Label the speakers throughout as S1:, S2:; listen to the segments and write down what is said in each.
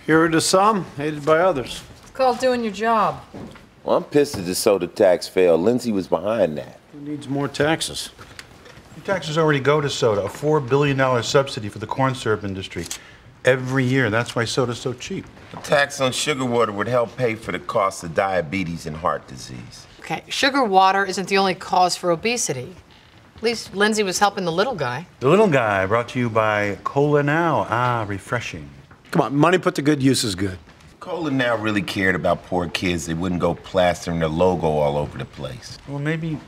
S1: Hero to some, hated by others.
S2: It's called doing your job.
S3: Well, I'm pissed that the soda tax failed. Lindsay was behind that.
S1: Who needs more taxes?
S4: The taxes already go to soda, a $4 billion subsidy for the corn syrup industry. Every year, that's why soda's so cheap.
S3: A tax on sugar water would help pay for the cost of diabetes and heart disease.
S2: Okay, sugar water isn't the only cause for obesity. At least Lindsay was helping the little guy.
S4: The little guy, brought to you by Cola Now. Ah, refreshing.
S1: Come on, money put to good use is good.
S3: Cola Now really cared about poor kids. They wouldn't go plastering their logo all over the place.
S4: Well, maybe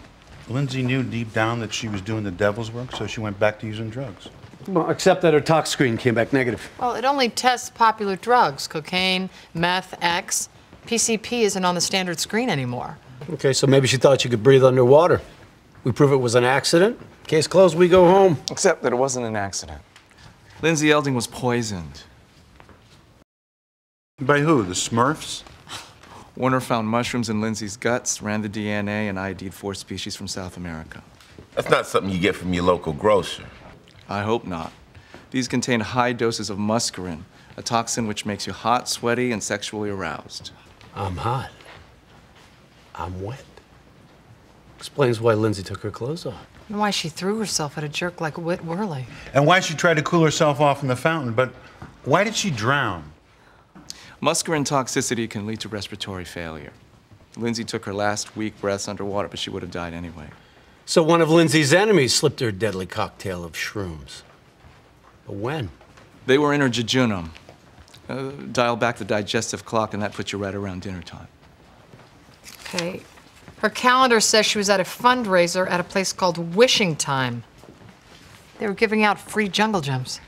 S4: Lindsay knew deep down that she was doing the devil's work, so she went back to using drugs.
S1: Well, except that her tox screen came back negative.
S2: Well, it only tests popular drugs, cocaine, meth, X. PCP isn't on the standard screen anymore.
S1: Okay, so maybe she thought she could breathe underwater. We prove it was an accident. Case closed, we go home.
S5: Except that it wasn't an accident. Lindsay Elding was poisoned.
S4: By who? The Smurfs?
S5: Warner found mushrooms in Lindsay's guts, ran the DNA, and ID'd 4 species from South America.
S3: That's not something you get from your local grocer.
S5: I hope not. These contain high doses of muscarine, a toxin which makes you hot, sweaty, and sexually aroused.
S1: I'm hot. I'm wet. Explains why Lindsay took her clothes off.
S2: And why she threw herself at a jerk like Whit Worley.
S4: And why she tried to cool herself off in the fountain, but why did she drown?
S5: Muscarine toxicity can lead to respiratory failure. Lindsay took her last weak breaths underwater, but she would have died anyway.
S1: So one of Lindsay's enemies slipped her a deadly cocktail of shrooms. But when?
S5: They were in her jejunum. Dial back the digestive clock, and that puts you right around dinner time.
S2: Okay. Her calendar says she was at a fundraiser at a place called Wishing Time. They were giving out free jungle gems.